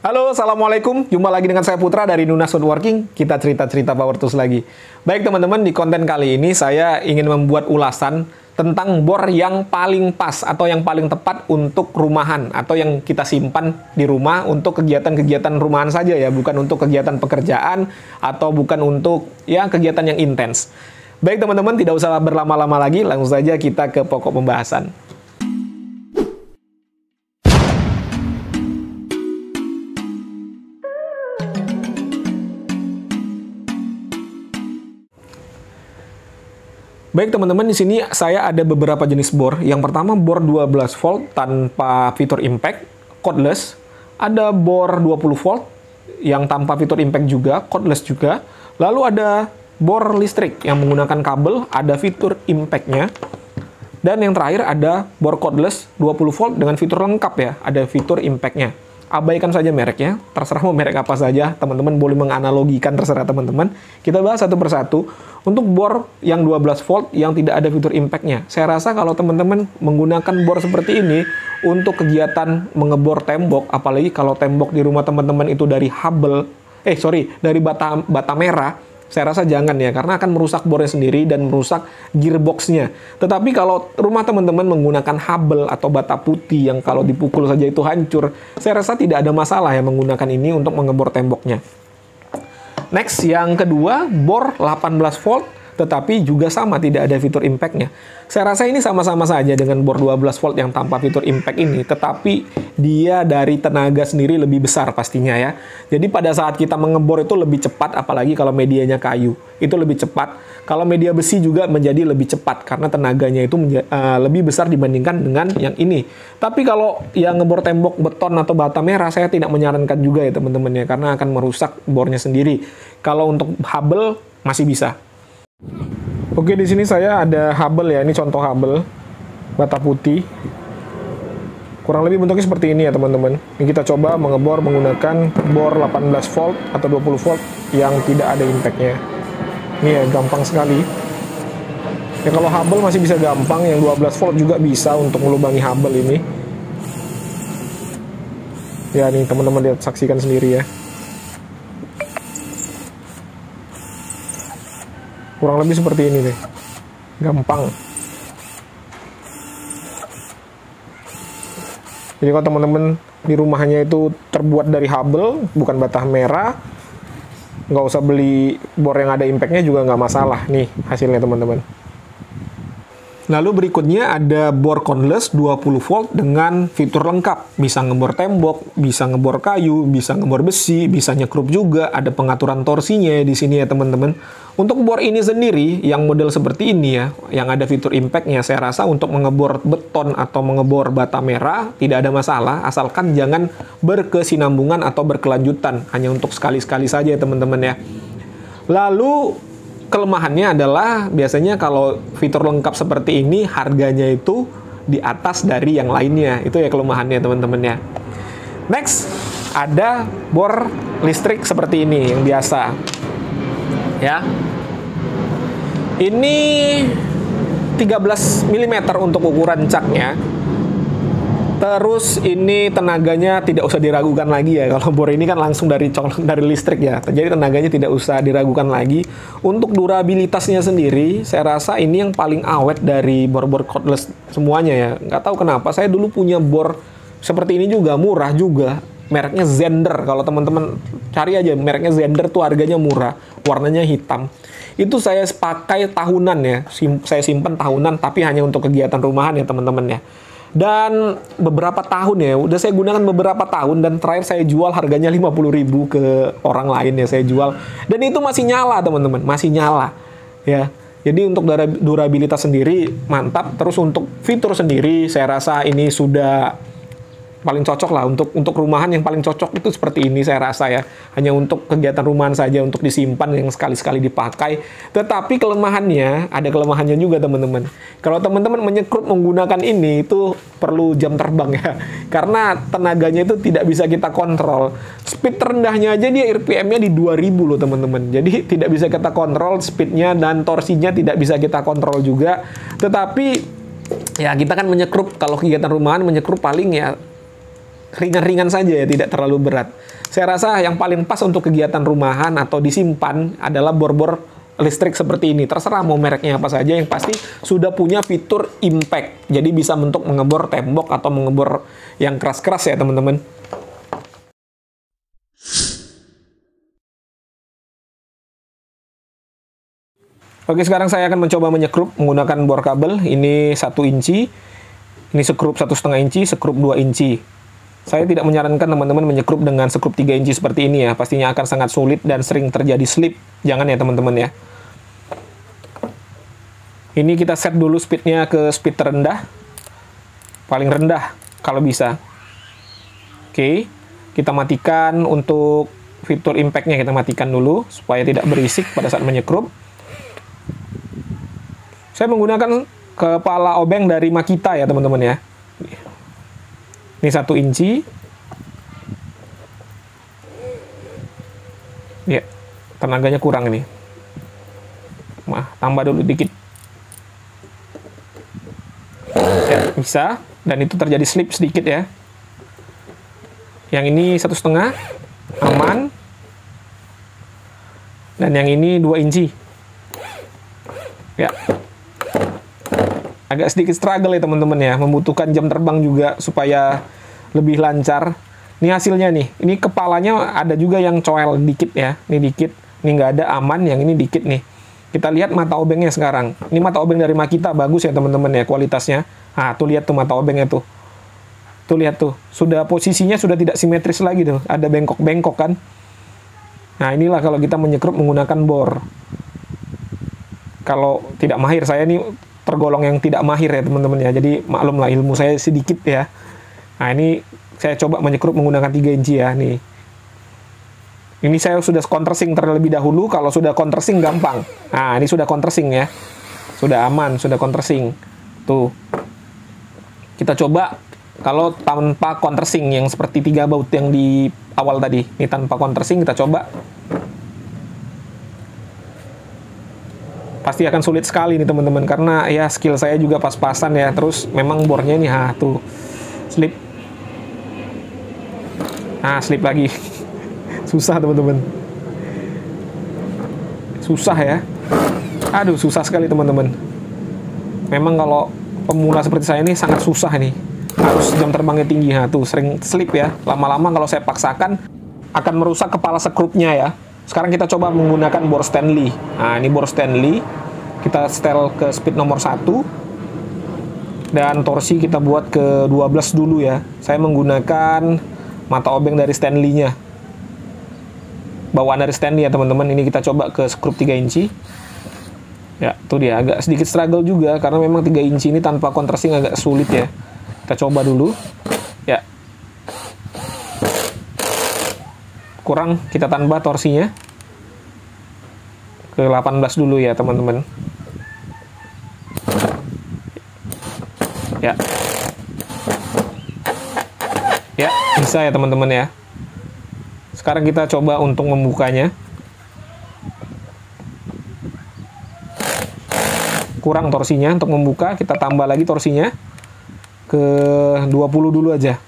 Halo, Assalamualaikum. Jumpa lagi dengan saya Putra dari Nunas Woodworking. Kita cerita-cerita Power Tools lagi. Baik teman-teman, di konten kali ini saya ingin membuat ulasan tentang bor yang paling pas atau yang paling tepat untuk rumahan atau yang kita simpan di rumah untuk kegiatan-kegiatan rumahan saja ya, bukan untuk kegiatan pekerjaan atau bukan untuk ya kegiatan yang intens. Baik teman-teman, tidak usah berlama-lama lagi, langsung saja kita ke pokok pembahasan. Baik teman-teman, di sini saya ada beberapa jenis bor. Yang pertama bor 12 volt tanpa fitur impact, cordless. Ada bor 20 volt yang tanpa fitur impact juga, cordless juga. Lalu ada bor listrik yang menggunakan kabel, ada fitur impact-nya. Dan yang terakhir ada bor cordless 20 volt dengan fitur lengkap ya, ada fitur impact-nya. Abaikan saja mereknya, terserah mau merek apa saja, teman-teman boleh menganalogikan, terserah teman-teman. Kita bahas satu persatu. Untuk bor yang 12 volt yang tidak ada fitur impact-nya, saya rasa kalau teman-teman menggunakan bor seperti ini untuk kegiatan mengebor tembok, apalagi kalau tembok di rumah teman-teman itu dari dari bata merah, saya rasa jangan ya, karena akan merusak bornya sendiri dan merusak gearbox-nya. Tetapi kalau rumah teman-teman menggunakan habel atau bata putih yang kalau dipukul saja itu hancur, saya rasa tidak ada masalah ya menggunakan ini untuk mengebor temboknya. Next, yang kedua, bor 18 volt, tetapi juga sama, tidak ada fitur impact-nya. Saya rasa ini sama-sama saja dengan bor 12 volt yang tanpa fitur impact ini, tetapi dia dari tenaga sendiri lebih besar pastinya ya. Jadi pada saat kita mengebor itu lebih cepat, apalagi kalau medianya kayu, itu lebih cepat. Kalau media besi juga menjadi lebih cepat, karena tenaganya itu lebih besar dibandingkan dengan yang ini. Tapi kalau yang ngebor tembok beton atau bata merah, saya tidak menyarankan juga ya teman-teman ya, karena akan merusak bornya sendiri. Kalau untuk habel, masih bisa. Oke, di sini saya ada habel ya, ini contoh habel bata putih. Kurang lebih bentuknya seperti ini ya teman-teman. Ini kita coba mengebor menggunakan bor 18 volt atau 20 volt yang tidak ada impact-nya. Ini ya, gampang sekali. Ya kalau habel masih bisa gampang, yang 12 volt juga bisa untuk melubangi habel ini. Ya nih teman-teman, lihat, saksikan sendiri ya. Kurang lebih seperti ini deh. Gampang. Jadi kalau teman-teman di rumahnya itu terbuat dari habel, bukan bata merah, nggak usah beli bor yang ada impact-nya juga nggak masalah. Nih hasilnya teman-teman. Lalu berikutnya ada bor cordless 20 volt dengan fitur lengkap. Bisa ngebor tembok, bisa ngebor kayu, bisa ngebor besi, bisa nyekrup juga. Ada pengaturan torsinya di sini ya teman-teman. Untuk bor ini sendiri, yang model seperti ini ya, yang ada fitur impact-nya, saya rasa untuk mengebor beton atau mengebor bata merah tidak ada masalah, asalkan jangan berkesinambungan atau berkelanjutan. Hanya untuk sekali-sekali saja ya teman-teman ya. Lalu kelemahannya adalah biasanya kalau fitur lengkap seperti ini harganya itu di atas dari yang lainnya. Itu ya kelemahannya teman-teman ya. Next, ada bor listrik seperti ini yang biasa. Ya. Ini 13 mm untuk ukuran caknya. Terus ini tenaganya tidak usah diragukan lagi ya. Kalau bor ini kan langsung dari listrik ya. Jadi tenaganya tidak usah diragukan lagi. Untuk durabilitasnya sendiri, saya rasa ini yang paling awet dari bor-bor cordless semuanya ya. Nggak tahu kenapa, saya dulu punya bor seperti ini juga, murah juga. Mereknya Zender. Kalau teman-teman cari aja, mereknya Zender tuh harganya murah. Warnanya hitam. Itu saya pakai tahunan ya. Saya simpan tahunan, tapi hanya untuk kegiatan rumahan ya teman-teman ya. Dan beberapa tahun ya, udah saya gunakan beberapa tahun, dan terakhir saya jual harganya 50.000 ke orang lain ya, saya jual. Dan itu masih nyala teman-teman, masih nyala ya. Jadi untuk durabilitas sendiri mantap. Terus untuk fitur sendiri saya rasa ini sudah paling cocok lah untuk rumahan. Yang paling cocok itu seperti ini saya rasa ya, hanya untuk kegiatan rumahan saja, untuk disimpan yang sekali-sekali dipakai. Tetapi ada kelemahannya juga teman-teman. Kalau teman-teman menyekrup menggunakan ini itu perlu jam terbang ya, karena tenaganya itu tidak bisa kita kontrol. Speed terendahnya aja dia RPM-nya di 2000 loh teman-teman. Jadi tidak bisa kita kontrol speednya, dan torsinya tidak bisa kita kontrol juga. Tetapi ya kita kan menyekrup, kalau kegiatan rumahan menyekrup paling ya ringan-ringan saja ya, tidak terlalu berat. Saya rasa yang paling pas untuk kegiatan rumahan atau disimpan adalah bor-bor listrik seperti ini. Terserah mau mereknya apa saja, yang pasti sudah punya fitur impact. Jadi bisa untuk mengebor tembok atau mengebor yang keras-keras ya teman-teman. Oke, sekarang saya akan mencoba menyekrup menggunakan bor kabel. Ini 1 inci, ini sekrup 1,5 inci, sekrup 2 inci. Saya tidak menyarankan teman-teman menyekrup dengan sekrup 3 inci seperti ini ya. Pastinya akan sangat sulit dan sering terjadi slip. Jangan ya teman-teman ya. Ini kita set dulu speednya ke speed terendah. Paling rendah kalau bisa. Oke, kita matikan untuk fitur impact-nya, kita matikan dulu supaya tidak berisik pada saat menyekrup. Saya menggunakan kepala obeng dari Makita ya teman-teman ya. Ini 1 inci. Ya, tenaganya kurang ini. Nah, tambah dulu dikit. Ya, bisa. Dan itu terjadi slip sedikit ya. Yang ini 1,5, aman. Dan yang ini 2 inci. Ya. Agak sedikit struggle ya teman-teman ya, membutuhkan jam terbang juga supaya lebih lancar. Ini hasilnya nih, ini kepalanya ada juga yang coel dikit ya, ini dikit, ini nggak ada, aman, yang ini dikit nih. Kita lihat mata obengnya sekarang, ini mata obeng dari Makita, bagus ya teman-teman ya kualitasnya. Nah tuh lihat tuh mata obengnya tuh, lihat tuh, sudah posisinya sudah tidak simetris lagi tuh, ada bengkok-bengkok kan. Nah inilah kalau kita menyekrup menggunakan bor. Kalau tidak mahir, saya nih tergolong yang tidak mahir ya teman-teman ya, jadi maklum lah ilmu saya sedikit ya. Nah ini saya coba menyekrup menggunakan 3 inci ya nih. Ini saya sudah countersink terlebih dahulu, kalau sudah countersink gampang. Nah ini sudah countersink ya, sudah aman, sudah countersink. Tuh, kita coba kalau tanpa countersink yang seperti 3 baut yang di awal tadi. Ini tanpa countersink kita coba. Pasti akan sulit sekali nih teman-teman, karena ya skill saya juga pas-pasan ya. Terus memang bornya ini tuh slip. Nah slip lagi. Susah teman-teman, susah ya. Aduh susah sekali teman-teman. Memang kalau pemula seperti saya ini sangat susah nih, harus jam terbangnya tinggi. Tuh sering slip ya, lama-lama kalau saya paksakan akan merusak kepala sekrupnya ya. Sekarang kita coba menggunakan bor Stanley. Nah, ini bor Stanley. Kita setel ke speed nomor 1. Dan torsi kita buat ke 12 dulu ya. Saya menggunakan mata obeng dari Stanley-nya. Bawaan dari Stanley ya teman-teman. Ini kita coba ke skrup 3 inci. Ya, tuh dia. Agak sedikit struggle juga. Karena memang 3 inci ini tanpa countersink agak sulit ya. Kita coba dulu. Ya. Kurang, kita tambah torsinya ke 18 dulu ya teman-teman. Ya. Ya, bisa ya teman-teman ya. Sekarang kita coba untuk membukanya. Kurang torsinya untuk membuka, kita tambah lagi torsinya ke 20 dulu aja.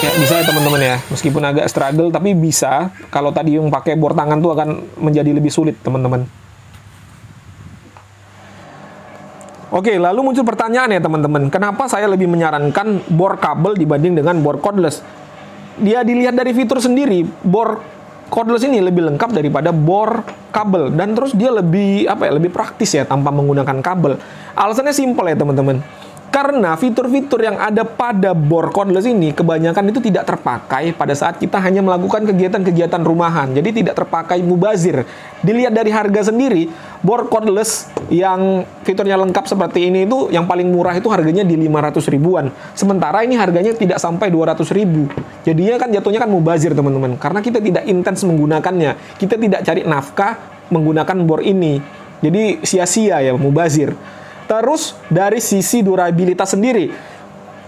Ya, bisa ya teman-teman ya, meskipun agak struggle tapi bisa. Kalau tadi yang pakai bor tangan tuh akan menjadi lebih sulit teman-teman. Oke, lalu muncul pertanyaan ya teman-teman, kenapa saya lebih menyarankan bor kabel dibanding dengan bor cordless? Dia dilihat dari fitur sendiri, bor cordless ini lebih lengkap daripada bor kabel, dan terus dia lebih lebih praktis ya tanpa menggunakan kabel. Alasannya simpel ya teman-teman. Karena fitur-fitur yang ada pada bor cordless ini kebanyakan itu tidak terpakai pada saat kita hanya melakukan kegiatan-kegiatan rumahan. Jadi tidak terpakai mubazir. Dilihat dari harga sendiri, bor cordless yang fiturnya lengkap seperti ini itu yang paling murah itu harganya di 500 ribuan. Sementara ini harganya tidak sampai 200 ribu. Jadinya kan jatuhnya kan mubazir teman-teman. Karena kita tidak intens menggunakannya. Kita tidak cari nafkah menggunakan bor ini. Jadi sia-sia ya, mubazir. Terus dari sisi durabilitas sendiri,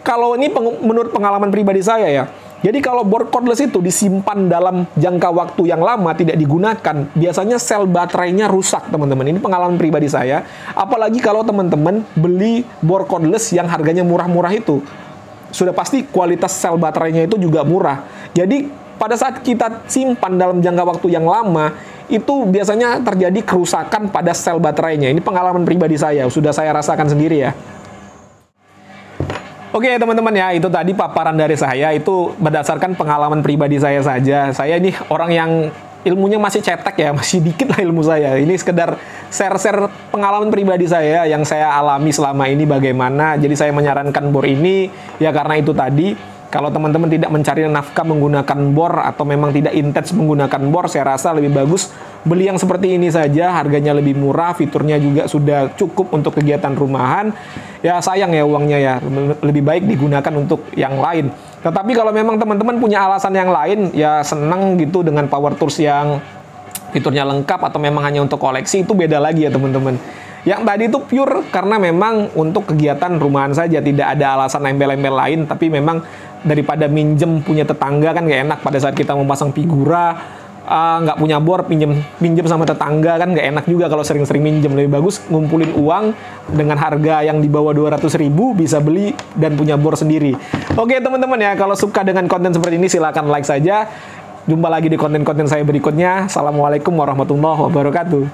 kalau ini menurut pengalaman pribadi saya ya, Jadi kalau bor cordless itu disimpan dalam jangka waktu yang lama tidak digunakan, biasanya sel baterainya rusak, teman-teman. Ini pengalaman pribadi saya. Apalagi kalau teman-teman beli bor cordless yang harganya murah-murah itu. Sudah pasti kualitas sel baterainya itu juga murah. Jadi pada saat kita simpan dalam jangka waktu yang lama, itu biasanya terjadi kerusakan pada sel baterainya. Ini pengalaman pribadi saya, sudah saya rasakan sendiri ya. Oke teman-teman ya, itu tadi paparan dari saya, itu berdasarkan pengalaman pribadi saya saja. Saya ini orang yang ilmunya masih cetek ya, masih dikit lah ilmu saya. Ini sekedar share-share pengalaman pribadi saya yang saya alami selama ini bagaimana. Jadi saya menyarankan bor ini, ya karena itu tadi, kalau teman-teman tidak mencari nafkah menggunakan bor atau memang tidak intens menggunakan bor, saya rasa lebih bagus beli yang seperti ini saja, harganya lebih murah, fiturnya juga sudah cukup untuk kegiatan rumahan. Ya sayang ya uangnya ya, lebih baik digunakan untuk yang lain. Tetapi kalau memang teman-teman punya alasan yang lain, ya senang gitu dengan power tools yang fiturnya lengkap atau memang hanya untuk koleksi, itu beda lagi ya teman-teman. Yang tadi itu pure karena memang untuk kegiatan rumahan saja, tidak ada alasan embel-embel lain, tapi memang daripada minjem punya tetangga kan gak enak pada saat kita memasang figura, nggak punya bor, pinjem sama tetangga kan nggak enak juga kalau sering-sering minjem. Lebih bagus ngumpulin uang dengan harga yang di bawah 200.000 bisa beli dan punya bor sendiri. Oke teman-teman ya, kalau suka dengan konten seperti ini silahkan like saja. Jumpa lagi di konten-konten saya berikutnya. Assalamualaikum warahmatullahi wabarakatuh.